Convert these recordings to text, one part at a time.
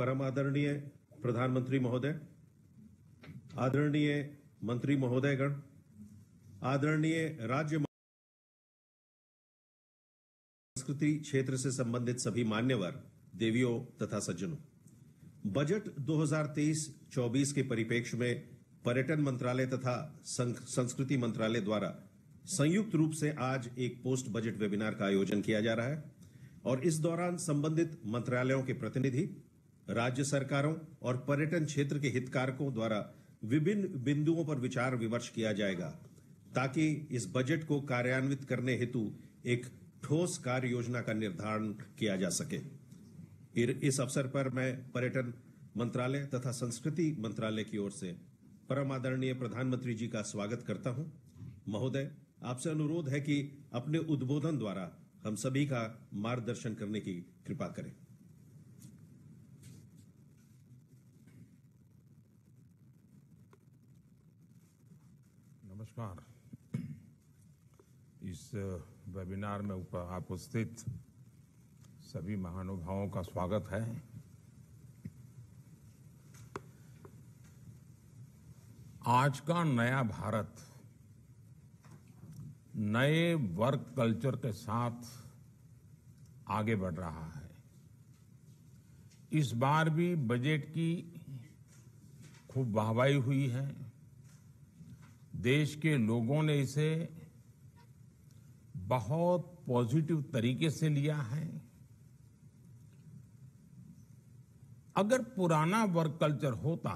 परम आदरणीय प्रधानमंत्री महोदय, आदरणीय मंत्री महोदयगण, आदरणीय राज्य संस्कृति क्षेत्र से संबंधित सभी मान्यवर, देवियों तथा सज्जनों, बजट 2023-24 के परिप्रेक्ष्य में पर्यटन मंत्रालय तथा संस्कृति मंत्रालय द्वारा संयुक्त रूप से आज एक पोस्ट बजट वेबिनार का आयोजन किया जा रहा है और इस दौरान संबंधित मंत्रालयों के प्रतिनिधि, राज्य सरकारों और पर्यटन क्षेत्र के हितधारकों द्वारा विभिन्न बिंदुओं पर विचार विमर्श किया जाएगा ताकि इस बजट को कार्यान्वित करने हेतु एक ठोस कार्य योजना का निर्धारण किया जा सके। इस अवसर पर मैं पर्यटन मंत्रालय तथा संस्कृति मंत्रालय की ओर से परम आदरणीय प्रधानमंत्री जी का स्वागत करता हूं। महोदय, आपसे अनुरोध है कि अपने उद्बोधन द्वारा हम सभी का मार्गदर्शन करने की कृपा करें। नमस्कार। इस वेबिनार में उपस्थित सभी महानुभावों का स्वागत है। आज का नया भारत नए वर्क कल्चर के साथ आगे बढ़ रहा है। इस बार भी बजट की खूब वाहवाही हुई है। देश के लोगों ने इसे बहुत पॉजिटिव तरीके से लिया है। अगर पुराना वर्क कल्चर होता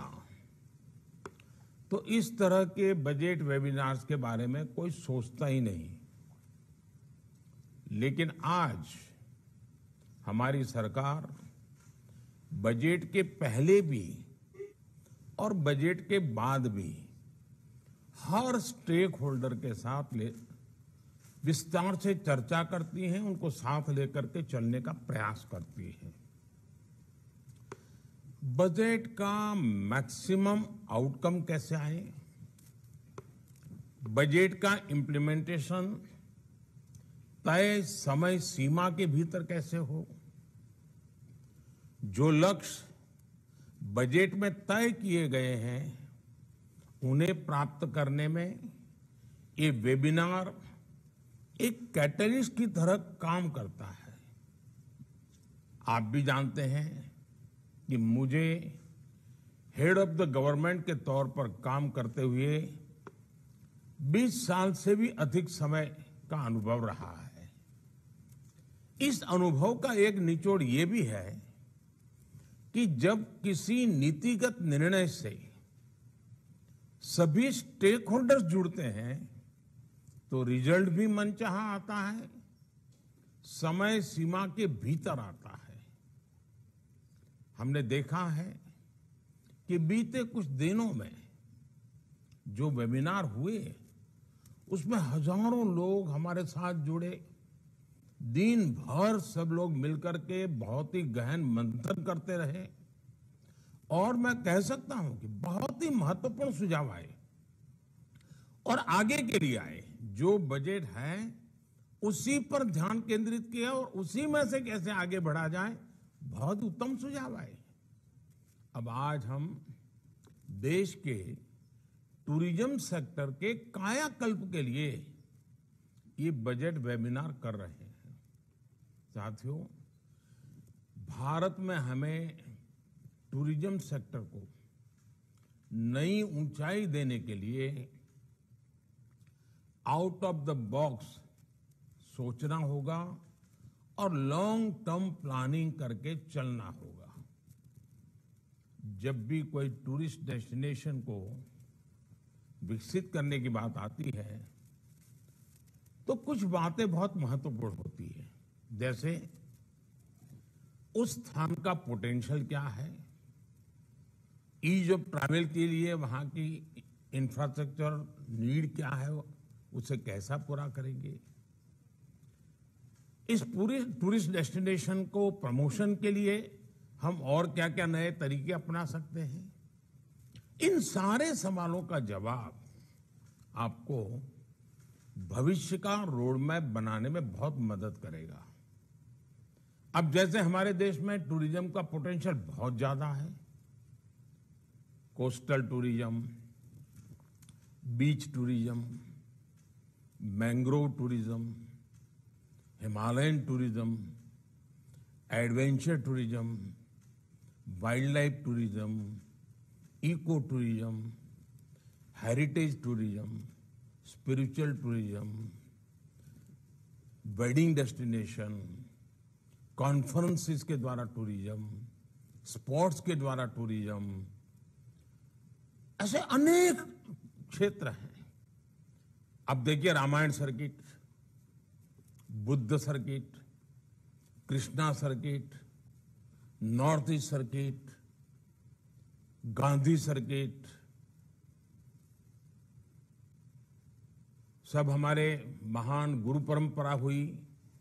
तो इस तरह के बजट वेबिनार्स के बारे में कोई सोचता ही नहीं। लेकिन आज हमारी सरकार बजट के पहले भी और बजट के बाद भी हर स्टेक होल्डर के साथ विस्तार से चर्चा करती है, उनको साथ लेकर के चलने का प्रयास करती है। बजट का मैक्सिमम आउटकम कैसे आए, बजट का इंप्लीमेंटेशन तय समय सीमा के भीतर कैसे हो, जो लक्ष्य बजट में तय किए गए हैं उन्हें प्राप्त करने में ये वेबिनार एक कैटलिस्ट की तरह काम करता है। आप भी जानते हैं कि मुझे हेड ऑफ द गवर्नमेंट के तौर पर काम करते हुए 20 साल से भी अधिक समय का अनुभव रहा है। इस अनुभव का एक निचोड़ ये भी है कि जब किसी नीतिगत निर्णय से सभी स्टेक होल्डर्स जुड़ते हैं तो रिजल्ट भी मनचाहा आता है, समय सीमा के भीतर आता है। हमने देखा है कि बीते कुछ दिनों में जो वेबिनार हुए उसमें हजारों लोग हमारे साथ जुड़े। दिन भर सब लोग मिलकर के बहुत ही गहन मंथन करते रहे और मैं कह सकता हूं कि बहुत ही महत्वपूर्ण सुझाव आए और आगे के लिए आए। जो बजट है उसी पर ध्यान केंद्रित किया और उसी में से कैसे आगे बढ़ा जाए, बहुत उत्तम सुझाव आए। अब आज हम देश के टूरिज्म सेक्टर के कायाकल्प के लिए ये बजट वेबिनार कर रहे हैं। साथियों, भारत में हमें टूरिज्म सेक्टर को नई ऊंचाई देने के लिए आउट ऑफ द बॉक्स सोचना होगा और लॉन्ग टर्म प्लानिंग करके चलना होगा। जब भी कोई टूरिस्ट डेस्टिनेशन को विकसित करने की बात आती है तो कुछ बातें बहुत महत्वपूर्ण होती है, जैसे उस स्थान का पोटेंशियल क्या है, ईज ऑफ ट्रैवल के लिए वहां की इंफ्रास्ट्रक्चर नीड क्या है, उसे कैसा पूरा करेंगे, इस पूरे टूरिस्ट डेस्टिनेशन को प्रमोशन के लिए हम और क्या क्या नए तरीके अपना सकते हैं। इन सारे सवालों का जवाब आपको भविष्य का रोड मैप बनाने में बहुत मदद करेगा। अब जैसे हमारे देश में टूरिज्म का पोटेंशियल बहुत ज्यादा है, coastal tourism, beach tourism, mangrove tourism, Himalayan tourism, adventure tourism, wildlife tourism, eco tourism, heritage tourism, spiritual tourism, wedding destination, conferences के द्वारा टूरिज्म, स्पोर्ट्स के द्वारा टूरिज्म, ऐसे अनेक क्षेत्र हैं। अब देखिए Ramayana circuit, Buddha circuit, Krishna circuit, north east circuit, Gandhi circuit, सब हमारे महान गुरु परंपरा हुई,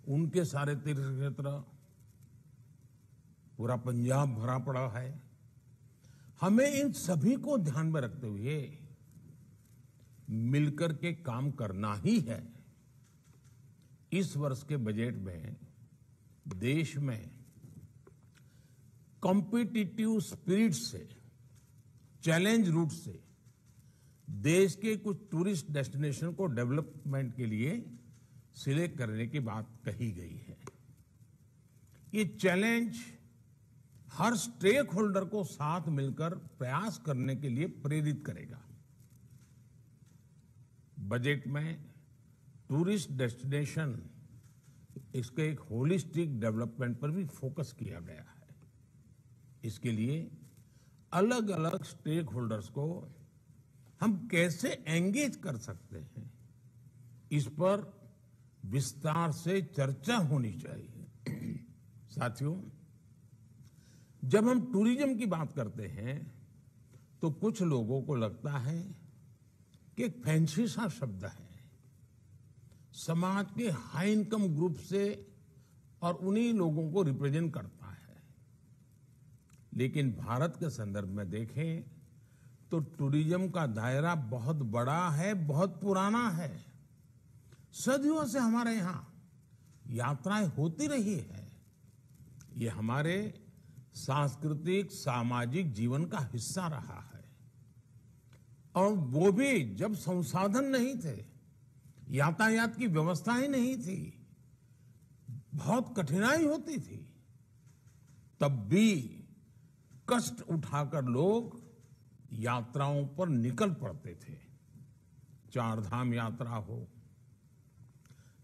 उनके सारे तीर्थ क्षेत्र, पूरा पंजाब भरा पड़ा है। हमें इन सभी को ध्यान में रखते हुए मिलकर के काम करना ही है। इस वर्ष के बजट में देश में कॉम्पिटिटिव स्पिरिट से, चैलेंज रूट से देश के कुछ टूरिस्ट डेस्टिनेशन को डेवलपमेंट के लिए सिलेक्ट करने की बात कही गई है। ये चैलेंज हर स्टेक होल्डर को साथ मिलकर प्रयास करने के लिए प्रेरित करेगा। बजट में टूरिस्ट डेस्टिनेशन, इसके एक होलिस्टिक डेवलपमेंट पर भी फोकस किया गया है। इसके लिए अलग अलग स्टेक होल्डर्स को हम कैसे एंगेज कर सकते हैं, इस पर विस्तार से चर्चा होनी चाहिए। साथियों, जब हम टूरिज्म की बात करते हैं तो कुछ लोगों को लगता है कि एक फैंसी सा शब्द है, समाज के हाई इनकम ग्रुप से और उन्हीं लोगों को रिप्रेजेंट करता है। लेकिन भारत के संदर्भ में देखें तो टूरिज्म का दायरा बहुत बड़ा है, बहुत पुराना है। सदियों से हमारे यहाँ यात्राएं होती रही है। ये हमारे सांस्कृतिक सामाजिक जीवन का हिस्सा रहा है, और वो भी जब संसाधन नहीं थे, यातायात की व्यवस्थाएं नहीं थी, बहुत कठिनाई होती थी, तब भी कष्ट उठाकर लोग यात्राओं पर निकल पड़ते थे। चार धाम यात्रा हो,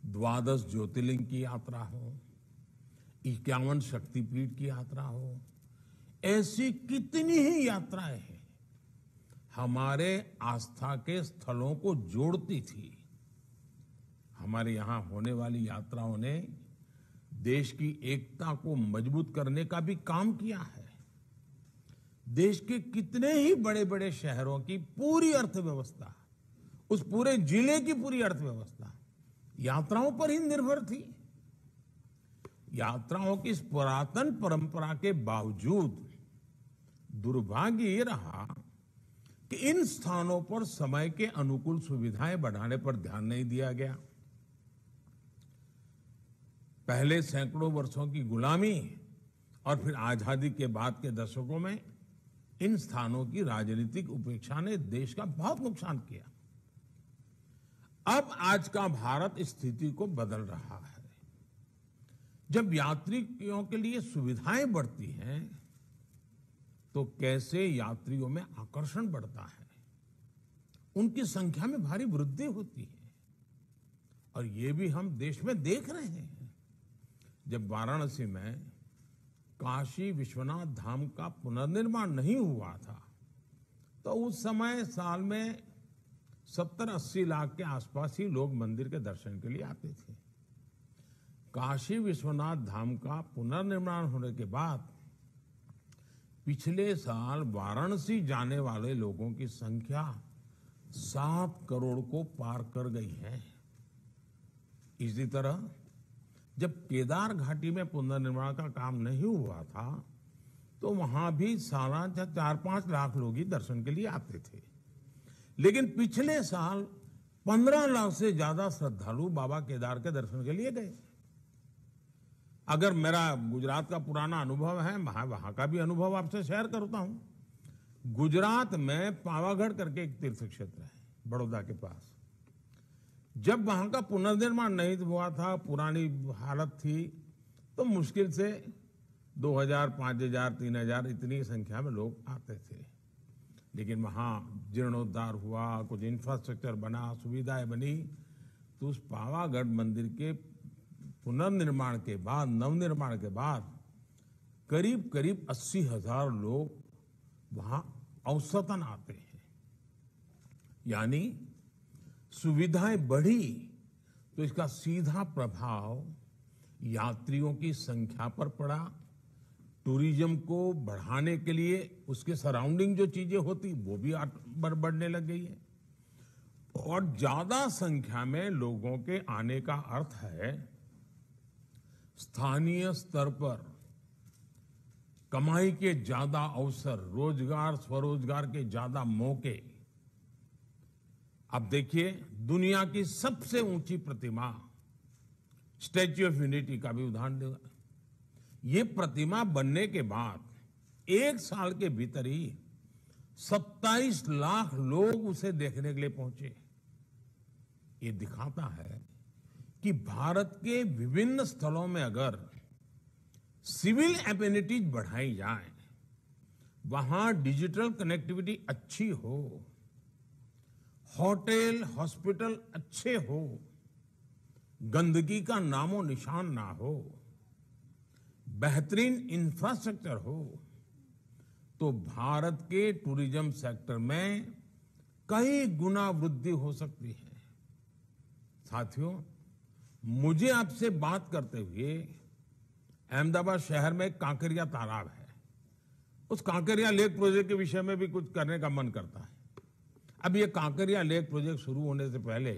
12 ज्योतिर्लिंग की यात्रा हो, 51 शक्तिपीठ की यात्रा हो, ऐसी कितनी ही यात्राएं हैं हमारे आस्था के स्थलों को जोड़ती थी। हमारे यहां होने वाली यात्राओं ने देश की एकता को मजबूत करने का भी काम किया है। देश के कितने ही बड़े बड़े शहरों की पूरी अर्थव्यवस्था, उस पूरे जिले की पूरी अर्थव्यवस्था यात्राओं पर ही निर्भर थी। यात्राओं की इस पुरातन परंपरा के बावजूद दुर्भाग्य ये रहा कि इन स्थानों पर समय के अनुकूल सुविधाएं बढ़ाने पर ध्यान नहीं दिया गया। पहले सैकड़ों वर्षों की गुलामी और फिर आजादी के बाद के दशकों में इन स्थानों की राजनीतिक उपेक्षा ने देश का बहुत नुकसान किया। अब आज का भारत इस स्थिति को बदल रहा है। जब यात्रियों के लिए सुविधाएं बढ़ती हैं तो कैसे यात्रियों में आकर्षण बढ़ता है, उनकी संख्या में भारी वृद्धि होती है। और ये भी हम देश में देख रहे हैं। जब वाराणसी में काशी विश्वनाथ धाम का पुनर्निर्माण नहीं हुआ था तो उस समय साल में 70-80 लाख के आसपास ही लोग मंदिर के दर्शन के लिए आते थे। काशी विश्वनाथ धाम का पुनर्निर्माण होने के बाद पिछले साल वाराणसी जाने वाले लोगों की संख्या 7 करोड़ को पार कर गई है। इसी तरह जब केदार घाटी में पुनर्निर्माण का काम नहीं हुआ था तो वहां भी सालाना 4-5 लाख लोग ही दर्शन के लिए आते थे। लेकिन पिछले साल 15 लाख से ज्यादा श्रद्धालु बाबा केदार के दर्शन के लिए गए। अगर मेरा गुजरात का पुराना अनुभव है, वहां का भी अनुभव आपसे शेयर करता हूं। गुजरात में पावागढ़ करके एक तीर्थ क्षेत्र है बड़ौदा के पास। जब वहां का पुनर्निर्माण नहीं हुआ था, पुरानी हालत थी, तो मुश्किल से 2000, 5000, 3000 इतनी संख्या में लोग आते थे। लेकिन वहां जीर्णोद्धार हुआ, कुछ इंफ्रास्ट्रक्चर बना, सुविधाएं बनी, तो उस पावागढ़ मंदिर के पुनर्निर्माण के बाद, नवनिर्माण के बाद करीब करीब 80,000 लोग वहां औसतन आते हैं। यानी सुविधाएं बढ़ी तो इसका सीधा प्रभाव यात्रियों की संख्या पर पड़ा। टूरिज्म को बढ़ाने के लिए उसके सराउंडिंग जो चीजें होती वो भी बढ़ने लग गई है। और ज्यादा संख्या में लोगों के आने का अर्थ है स्थानीय स्तर पर कमाई के ज्यादा अवसर, रोजगार, स्वरोजगार के ज्यादा मौके। अब देखिए, दुनिया की सबसे ऊंची प्रतिमा स्टैच्यू ऑफ यूनिटी का भी उदाहरण देगा। ये प्रतिमा बनने के बाद 1 साल के भीतर ही 27 लाख लोग उसे देखने के लिए पहुंचे। ये दिखाता है कि भारत के विभिन्न स्थलों में अगर सिविल एमेनिटीज बढ़ाई जाए, वहां डिजिटल कनेक्टिविटी अच्छी हो, होटल, हॉस्पिटल अच्छे हो, गंदगी का नामो निशान ना हो, बेहतरीन इंफ्रास्ट्रक्चर हो, तो भारत के टूरिज्म सेक्टर में कई गुना वृद्धि हो सकती है। साथियों, मुझे आपसे बात करते हुए अहमदाबाद शहर में कांकरिया तालाब है, उस कांकरिया लेक प्रोजेक्ट के विषय में भी कुछ करने का मन करता है। अब ये कांकरिया लेक प्रोजेक्ट शुरू होने से पहले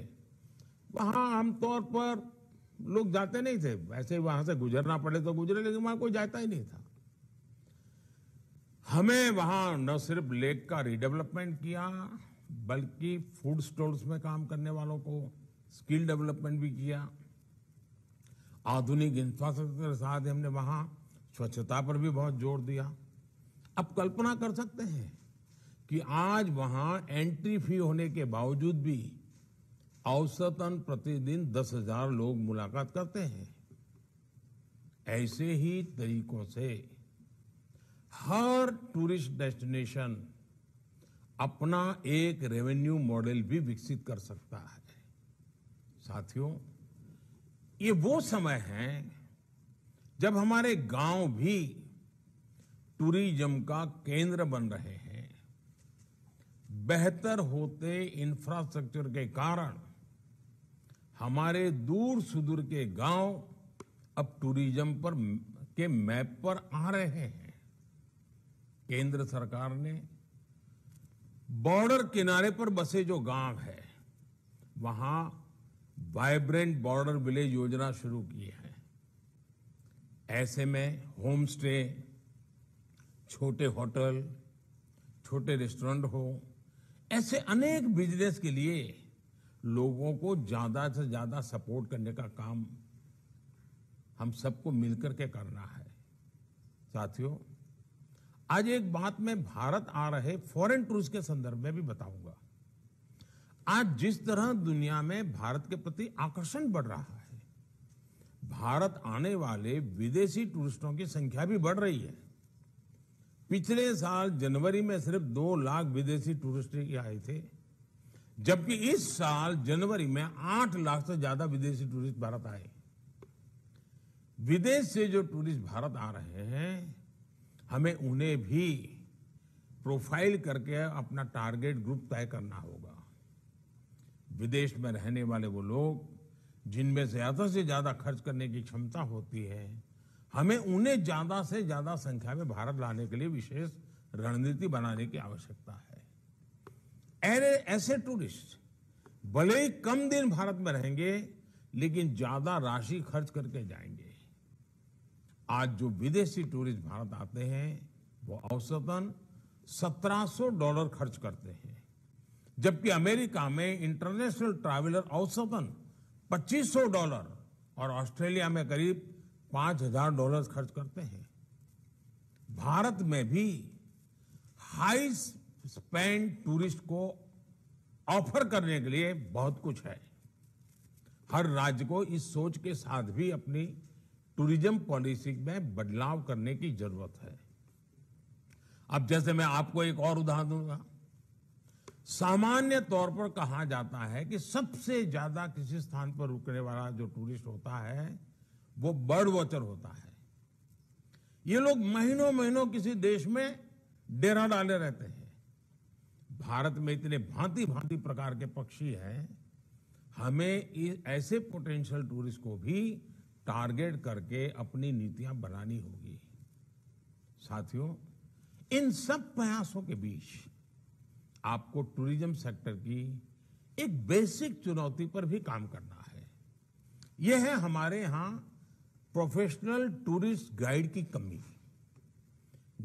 वहां आमतौर पर लोग जाते नहीं थे, वैसे वहां से गुजरना पड़े तो गुजरे, लेकिन वहां कोई जाता ही नहीं था। हमें वहां न सिर्फ लेक का रिडेवलपमेंट किया, बल्कि फूड स्टॉल्स में काम करने वालों को स्किल डेवलपमेंट भी किया। आधुनिक इंफ्रास्ट्रक्चर के साथ हमने वहां स्वच्छता पर भी बहुत जोर दिया। अब कल्पना कर सकते हैं कि आज वहां एंट्री फी होने के बावजूद भी औसतन प्रतिदिन 10,000 लोग मुलाकात करते हैं। ऐसे ही तरीकों से हर टूरिस्ट डेस्टिनेशन अपना एक रेवेन्यू मॉडल भी विकसित कर सकता है। साथियों, ये वो समय है जब हमारे गांव भी टूरिज्म का केंद्र बन रहे हैं। बेहतर होते इंफ्रास्ट्रक्चर के कारण हमारे दूर सुदूर के गांव अब टूरिज्म पर के मैप पर आ रहे हैं। केंद्र सरकार ने बॉर्डर किनारे पर बसे जो गांव है, वहां वाइब्रेंट बॉर्डर विलेज योजना शुरू की है। ऐसे में होम स्टे, छोटे होटल, छोटे रेस्टोरेंट हो, ऐसे अनेक बिजनेस के लिए लोगों को ज्यादा से ज्यादा सपोर्ट करने का काम हम सबको मिलकर के करना है। साथियों, आज एक बात मैं भारत आ रहे फॉरेन टूरिस्ट के संदर्भ में भी बताऊंगा। आज जिस तरह दुनिया में भारत के प्रति आकर्षण बढ़ रहा है, भारत आने वाले विदेशी टूरिस्टों की संख्या भी बढ़ रही है। पिछले साल जनवरी में सिर्फ 2 लाख विदेशी टूरिस्ट ही आए थे, जबकि इस साल जनवरी में 8 लाख से ज्यादा विदेशी टूरिस्ट भारत आए। विदेश से जो टूरिस्ट भारत आ रहे हैं, हमें उन्हें भी प्रोफाइल करके अपना टारगेट ग्रुप तय करना होगा। विदेश में रहने वाले वो लोग जिनमें ज्यादा से ज्यादा खर्च करने की क्षमता होती है, हमें उन्हें ज्यादा से ज्यादा संख्या में भारत लाने के लिए विशेष रणनीति बनाने की आवश्यकता है। ऐसे टूरिस्ट भले ही कम दिन भारत में रहेंगे, लेकिन ज्यादा राशि खर्च करके जाएंगे। आज जो विदेशी टूरिस्ट भारत आते हैं, वो औसतन $1,700 खर्च करते हैं, जबकि अमेरिका में इंटरनेशनल ट्रैवलर औसतन $2,500 और ऑस्ट्रेलिया में करीब $5,000 खर्च करते हैं। भारत में भी हाई स्पेंड टूरिस्ट को ऑफर करने के लिए बहुत कुछ है। हर राज्य को इस सोच के साथ भी अपनी टूरिज्म पॉलिसी में बदलाव करने की जरूरत है। अब जैसे मैं आपको एक और उदाहरण दूंगा। सामान्य तौर पर कहा जाता है कि सबसे ज्यादा किसी स्थान पर रुकने वाला जो टूरिस्ट होता है वो बर्ड वॉचर होता है। ये लोग महीनों महीनों किसी देश में डेरा डाले रहते हैं। भारत में इतने भांति भांति प्रकार के पक्षी हैं, हमें ऐसे पोटेंशियल टूरिस्ट को भी टारगेट करके अपनी नीतियां बनानी होगी। साथियों, इन सब प्रयासों के बीच आपको टूरिज्म सेक्टर की एक बेसिक चुनौती पर भी काम करना है। यह है हमारे यहां प्रोफेशनल टूरिस्ट गाइड की कमी।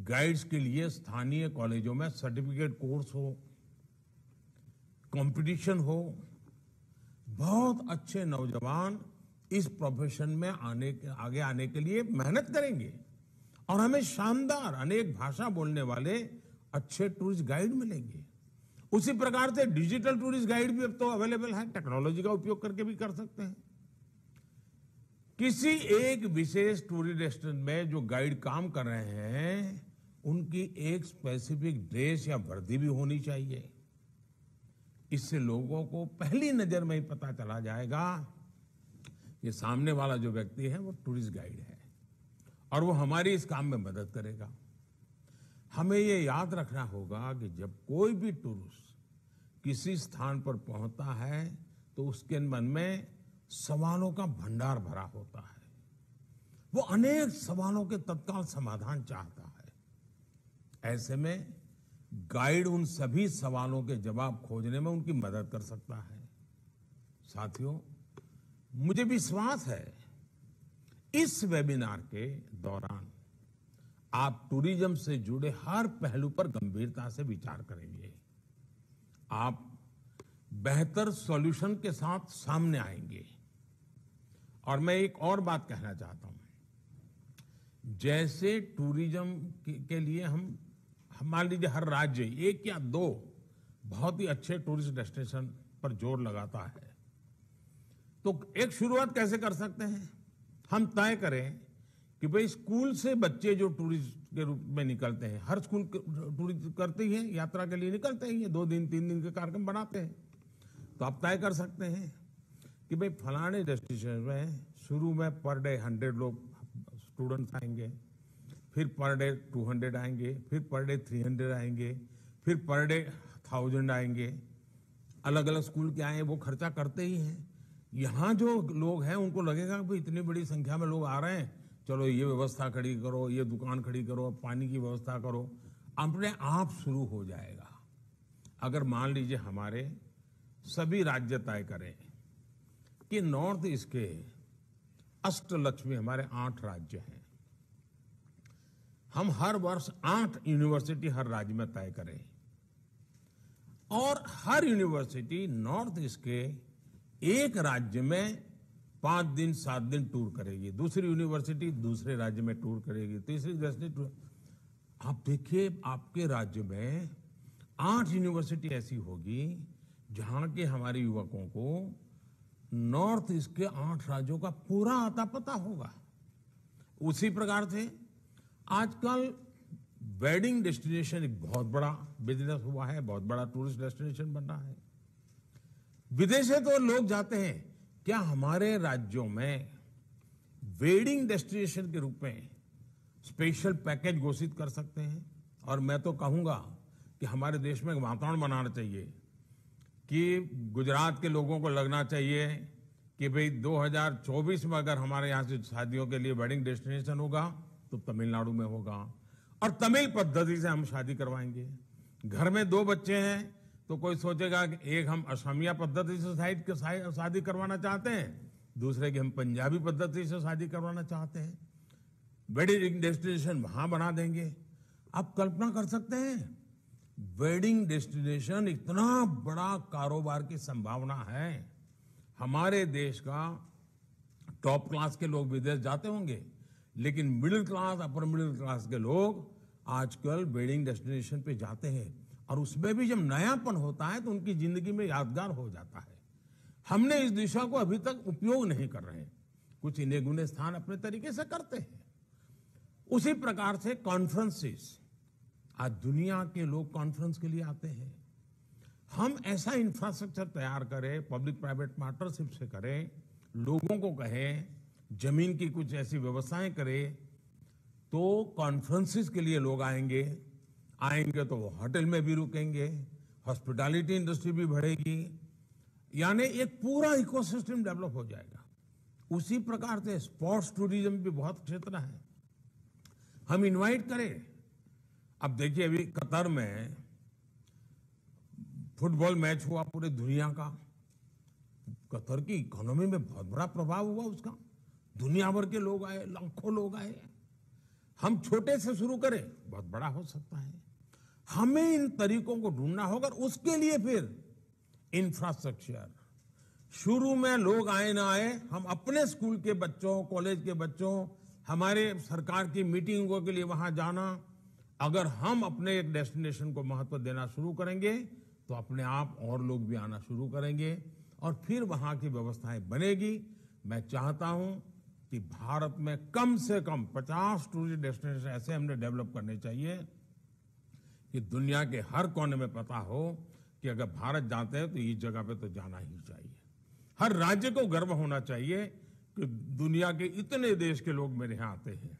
गाइड्स के लिए स्थानीय कॉलेजों में सर्टिफिकेट कोर्स हो, कंपटीशन हो। बहुत अच्छे नौजवान इस प्रोफेशन में आगे आने के लिए मेहनत करेंगे और हमें शानदार अनेक भाषा बोलने वाले अच्छे टूरिस्ट गाइड मिलेंगे। उसी प्रकार से डिजिटल टूरिस्ट गाइड भी अब तो अवेलेबल है, टेक्नोलॉजी का उपयोग करके भी कर सकते हैं। किसी एक विशेष टूरिस्ट डेस्टिनेशन में जो गाइड काम कर रहे हैं, उनकी एक स्पेसिफिक ड्रेस या वर्दी भी होनी चाहिए। इससे लोगों को पहली नजर में ही पता चला जाएगा कि सामने वाला जो व्यक्ति है वो टूरिस्ट गाइड है और वो हमारी इस काम में मदद करेगा। हमें ये याद रखना होगा कि जब कोई भी टूरिस्ट किसी स्थान पर पहुंचता है तो उसके मन में सवालों का भंडार भरा होता है। वो अनेक सवालों के तत्काल समाधान चाहता है। ऐसे में गाइड उन सभी सवालों के जवाब खोजने में उनकी मदद कर सकता है। साथियों, मुझे विश्वास है इस वेबिनार के दौरान आप टूरिज्म से जुड़े हर पहलू पर गंभीरता से विचार करेंगे। आप बेहतर सॉल्यूशन के साथ सामने आएंगे। और मैं एक और बात कहना चाहता हूं। जैसे टूरिज्म के लिए हम मान लीजिए हर राज्य एक या दो बहुत ही अच्छे टूरिस्ट डेस्टिनेशन पर जोर लगाता है, तो एक शुरुआत कैसे कर सकते हैं? हम तय करें कि भाई स्कूल से बच्चे जो टूरिस्ट के रूप में निकलते हैं, हर स्कूल टूरिस्ट करते ही हैं, यात्रा के लिए निकलते ही हैं, 2 दिन 3 दिन के कार्यक्रम बनाते हैं। तो आप तय कर सकते हैं कि भाई फलाने डेस्टिनेशन में शुरू में पर डे 100 लोग स्टूडेंट्स आएंगे, फिर पर डे 200 आएंगे, फिर पर डे 300 आएंगे, फिर पर डे 1000 आएंगे। अलग अलग स्कूल के आए वो खर्चा करते ही हैं। यहाँ जो लोग हैं उनको लगेगा कि इतनी बड़ी संख्या में लोग आ रहे हैं, चलो ये व्यवस्था खड़ी करो, ये दुकान खड़ी करो, पानी की व्यवस्था करो, अपने आप शुरू हो जाएगा। अगर मान लीजिए हमारे सभी राज्य तय करें कि नॉर्थ ईस्ट के अष्टलक्ष्मी हमारे 8 राज्य हैं, हम हर वर्ष 8 यूनिवर्सिटी हर राज्य में तय करें और हर यूनिवर्सिटी नॉर्थ ईस्ट के एक राज्य में 5 दिन 7 दिन टूर करेगी, दूसरी यूनिवर्सिटी दूसरे राज्य में टूर करेगी, तीसरी यूनिवर्सिटी टूर। आप देखिए आपके राज्य में 8 यूनिवर्सिटी ऐसी होगी जहां के हमारे युवकों को नॉर्थ ईस्ट के 8 राज्यों का पूरा आता पता होगा। उसी प्रकार से आजकल वेडिंग डेस्टिनेशन एक बहुत बड़ा बिजनेस हुआ है, बहुत बड़ा टूरिस्ट डेस्टिनेशन बन रहा है। विदेश से तो लोग जाते हैं, क्या हमारे राज्यों में वेडिंग डेस्टिनेशन के रूप में स्पेशल पैकेज घोषित कर सकते हैं? और मैं तो कहूंगा कि हमारे देश में वातावरण बनाना चाहिए कि गुजरात के लोगों को लगना चाहिए कि भाई 2024 में अगर हमारे यहाँ से शादियों के लिए वेडिंग डेस्टिनेशन होगा तो तमिलनाडु में होगा और तमिल पद्धति से हम शादी करवाएंगे। घर में 2 बच्चे हैं तो कोई सोचेगा कि एक हम असमिया पद्धति से शादी करवाना चाहते हैं, दूसरे की हम पंजाबी पद्धति से शादी करवाना चाहते हैं। वेडिंग डेस्टिनेशन वहां बना देंगे। आप कल्पना कर सकते हैं वेडिंग डेस्टिनेशन इतना बड़ा कारोबार की संभावना है। हमारे देश का टॉप क्लास के लोग विदेश जाते होंगे, लेकिन middle class, upper middle class के लोग आजकल वेडिंग डेस्टिनेशन पे जाते हैं और उसमें भी जब नयापन होता है तो उनकी जिंदगी में यादगार हो जाता है। हमने इस दिशा को अभी तक उपयोग नहीं कर रहे हैं। कुछ इन्हें गुने स्थान अपने तरीके से करते हैं। उसी प्रकार से कॉन्फ्रेंसेस, आज दुनिया के लोग कॉन्फ्रेंस के लिए आते हैं। हम ऐसा इंफ्रास्ट्रक्चर तैयार करें, पब्लिक प्राइवेट पार्टनरशिप से करें, लोगों को कहें, जमीन की कुछ ऐसी व्यवस्थाएं करें, तो कॉन्फ्रेंसेस के लिए लोग आएंगे तो वो होटल में भी रुकेंगे, हॉस्पिटैलिटी इंडस्ट्री भी बढ़ेगी, यानी एक पूरा इकोसिस्टम डेवलप हो जाएगा। उसी प्रकार से स्पोर्ट्स टूरिज्म भी बहुत क्षेत्र है, हम इनवाइट करें। अब देखिए, अभी कतर में फुटबॉल मैच हुआ पूरे दुनिया का, कतर की इकोनॉमी में बहुत बड़ा प्रभाव हुआ उसका, दुनिया भर के लोग आए, लाखों लोग आए। हम छोटे से शुरू करें, बहुत बड़ा हो सकता है। हमें इन तरीकों को ढूंढना होगा, उसके लिए फिर इंफ्रास्ट्रक्चर, शुरू में लोग आए ना आए, हम अपने स्कूल के बच्चों, कॉलेज के बच्चों, हमारे सरकार की मीटिंगों के लिए वहां जाना, अगर हम अपने एक डेस्टिनेशन को महत्व देना शुरू करेंगे तो अपने आप और लोग भी आना शुरू करेंगे और फिर वहां की व्यवस्थाएं बनेगी। मैं चाहता हूं कि भारत में कम से कम 50 टूरिस्ट डेस्टिनेशन ऐसे हमने डेवलप करने चाहिए कि दुनिया के हर कोने में पता हो कि अगर भारत जाते हैं तो इस जगह पे तो जाना ही चाहिए। हर राज्य को गर्व होना चाहिए कि दुनिया के इतने देश के लोग मेरे यहाँ आते हैं।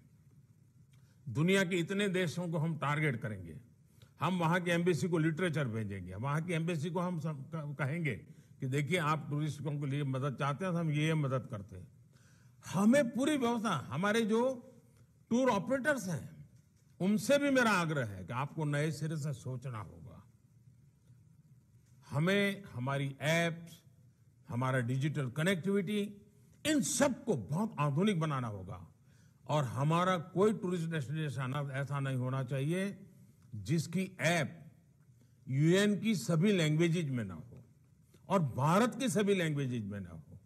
दुनिया के इतने देशों को हम टारगेट करेंगे, हम वहां की एम्बेसी को लिटरेचर भेजेंगे, वहां की एम्बेसी को हम कहेंगे कि देखिए आप टूरिस्टों के लिए मदद चाहते हैं तो हम ये मदद करते हैं। हमें पूरी व्यवस्था, हमारे जो टूर ऑपरेटर्स हैं उनसे भी मेरा आग्रह है कि आपको नए सिरे से सोचना होगा। हमें हमारी एप्स, हमारा डिजिटल कनेक्टिविटी, इन सब को बहुत आधुनिक बनाना होगा और हमारा कोई टूरिस्ट डेस्टिनेशन ऐसा नहीं होना चाहिए जिसकी ऐप यूएन की सभी लैंग्वेजेज में ना हो और भारत की सभी लैंग्वेजेज में ना हो।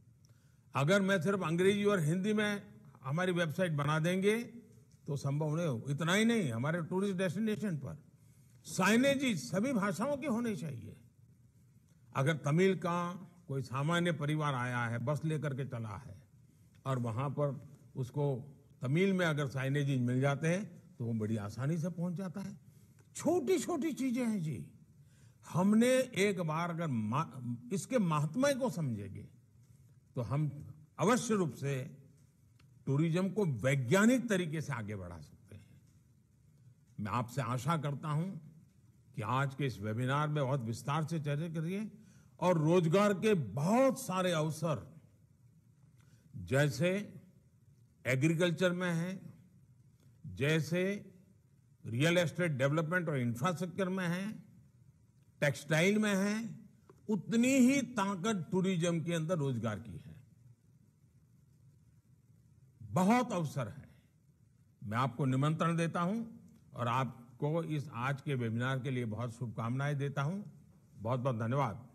अगर मैं सिर्फ अंग्रेजी और हिंदी में हमारी वेबसाइट बना देंगे तो संभव नहीं हो। इतना ही नहीं, हमारे टूरिस्ट डेस्टिनेशन पर साइनेज सभी भाषाओं की होनी चाहिए। अगर तमिल का कोई सामान्य परिवार आया है, बस लेकर के चला है और वहां पर उसको तमिल में अगर साइनेज मिल जाते हैं तो वो बड़ी आसानी से पहुंच जाता है। छोटी छोटी चीजें हैं जी। हमने एक बार अगर इसके महात्म्य को समझेंगे तो हम अवश्य रूप से टूरिज्म को वैज्ञानिक तरीके से आगे बढ़ा सकते हैं। मैं आपसे आशा करता हूं कि आज के इस वेबिनार में बहुत विस्तार से चर्चा करिए और रोजगार के बहुत सारे अवसर जैसे एग्रीकल्चर में है, जैसे रियल एस्टेट डेवलपमेंट और इंफ्रास्ट्रक्चर में है, टेक्सटाइल में है, उतनी ही ताकत टूरिज्म के अंदर रोजगार की है। बहुत अवसर है। मैं आपको निमंत्रण देता हूं और आपको इस आज के वेबिनार के लिए बहुत शुभकामनाएं देता हूं। बहुत बहुत धन्यवाद।